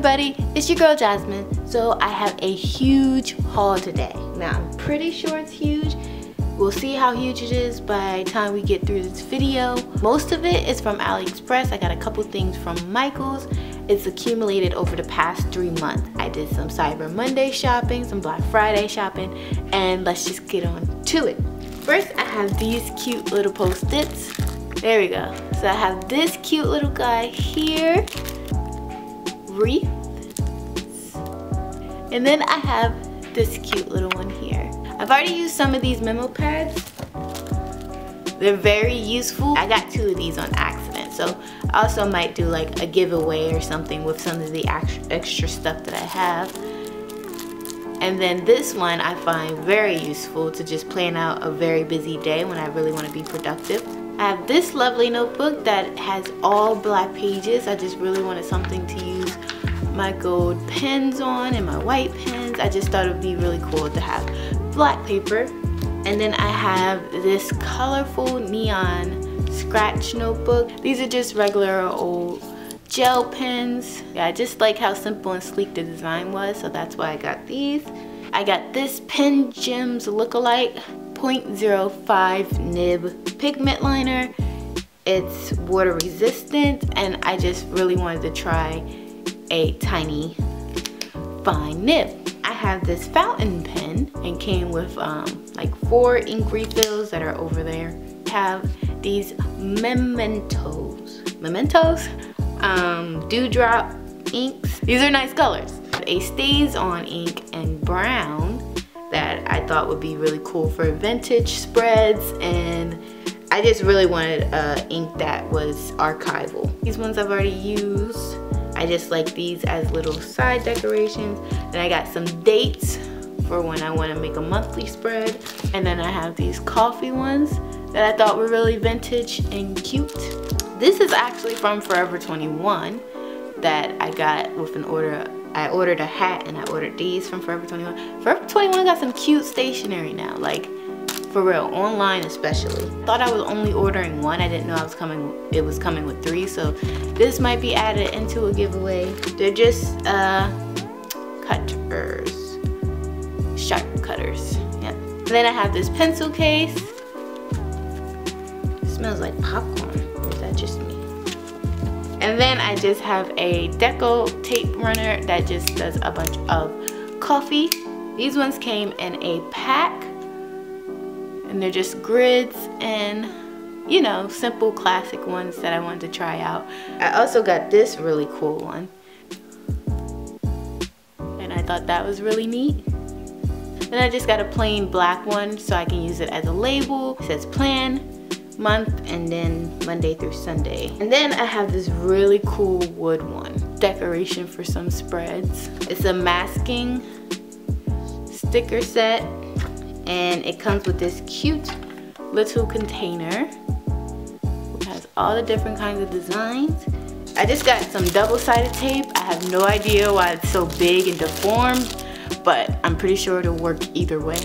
everybody, it's your girl Jasmine. So I have a huge haul today. Now I'm pretty sure it's huge. We'll see how huge it is by the time we get through this video. Most of it is from Aliexpress. I got a couple things from Michael's. It's accumulated over the past 3 months. I did some Cyber Monday shopping, some Black Friday shopping, and let's just get on to it. First, I have these cute little post-its. There we go. So I have this cute little guy here. Wreath. And then I have this cute little one here. I've already used some of these memo pads. They're very useful. I got 2 of these on accident, so I also might do like a giveaway or something with some of the extra stuff that I have. And then this one I find very useful to just plan out a very busy day when I really want to be productive. I have this lovely notebook that has all black pages. I just really wanted something to use my gold pens on and my white pens. I just thought it would be really cool to have black paper. And then I have this colorful neon scratch notebook. These are just regular old gel pens. Yeah, I just like how simple and sleek the design was, so that's why I got these. I got this Pen Gems Lookalike 0.05 nib pigment liner. It's water resistant, and I just really wanted to try a tiny fine nib. I have this fountain pen and came with like 4 ink refills that are over there. I have these Mementos, Dewdrop inks. These are nice colors. A Stayz on ink and brown that I thought would be really cool for vintage spreads, and I just really wanted ink that was archival. These ones I've already used. I just like these as little side decorations. Then I got some dates for when I want to make a monthly spread. And then I have these coffee ones that I thought were really vintage and cute. This is actually from Forever 21 that I got with an order. I ordered a hat and I ordered these from Forever 21. Forever 21 got some cute stationery now, like for real, online especially. Thought I was only ordering 1. I didn't know it was coming with 3, so this might be added into a giveaway. They're just cutters, sharp cutters. Yep. And then I have this pencil case. It smells like popcorn, or is that just me? And then I just have a deco tape runner that just does a bunch of coffee. These ones came in a pack. And they're just grids and, you know, simple classic ones that I wanted to try out. I also got this really cool one. And I thought that was really neat. Then I just got a plain black one so I can use it as a label. It says plan, month, and then Monday through Sunday. And then I have this really cool wood one. Decoration for some spreads. It's a masking sticker set. And it comes with this cute little container. It has all the different kinds of designs. I just got some double-sided tape. I have no idea why it's so big and deformed, but I'm pretty sure it'll work either way.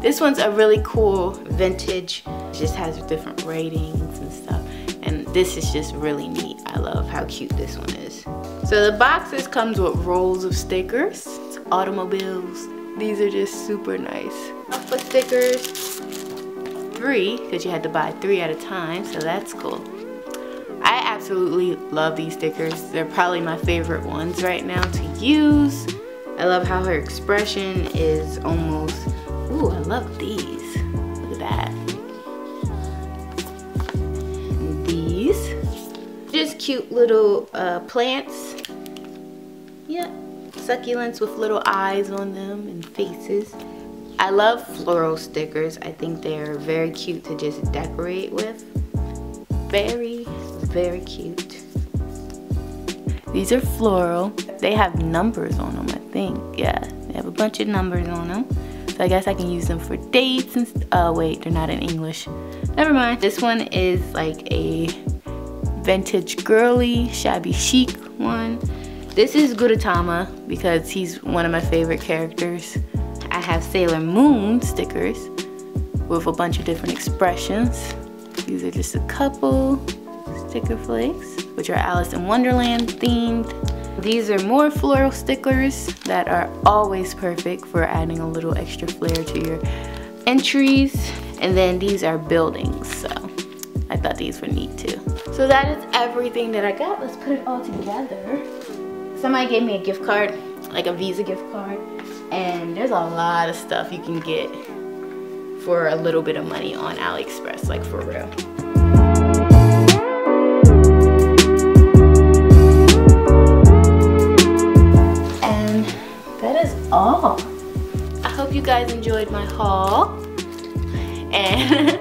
This one's a really cool vintage. It just has different ratings and stuff. And this is just really neat. I love how cute this one is. So the boxes comes with rolls of stickers. It's automobiles. These are just super nice. For stickers, 3, because you had to buy 3 at a time, so that's cool. I absolutely love these stickers. They're probably my favorite ones right now to use. I love how her expression is almost, ooh, I love these. Look at that. And these, just cute little plants. Yeah. Succulents with little eyes on them and faces. I love floral stickers. I think they're very cute to just decorate with. Very, very cute. These are floral. They have numbers on them, I think. Yeah, they have a bunch of numbers on them. So I guess I can use them for dates and wait, they're not in English. Never mind. This one is like a vintage girly, shabby chic one. This is Gudetama because he's one of my favorite characters. I have Sailor Moon stickers with a bunch of different expressions. These are just a couple sticker flakes, which are Alice in Wonderland themed. These are more floral stickers that are always perfect for adding a little extra flair to your entries. And then these are buildings, so I thought these were neat too. So that is everything that I got. Let's put it all together. Somebody gave me a gift card, like a Visa gift card, and there's a lot of stuff you can get for a little bit of money on Aliexpress, like for real. And that is all. I hope you guys enjoyed my haul, and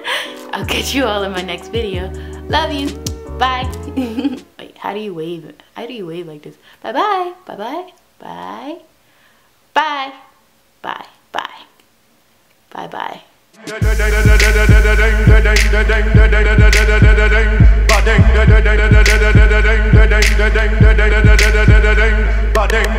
I'll catch you all in my next video. Love you. Bye. Wait, how do you wave? How do you wave like this? Bye bye. Bye bye. Bye. Bye. Bye. Bye. Bye bye. Bye.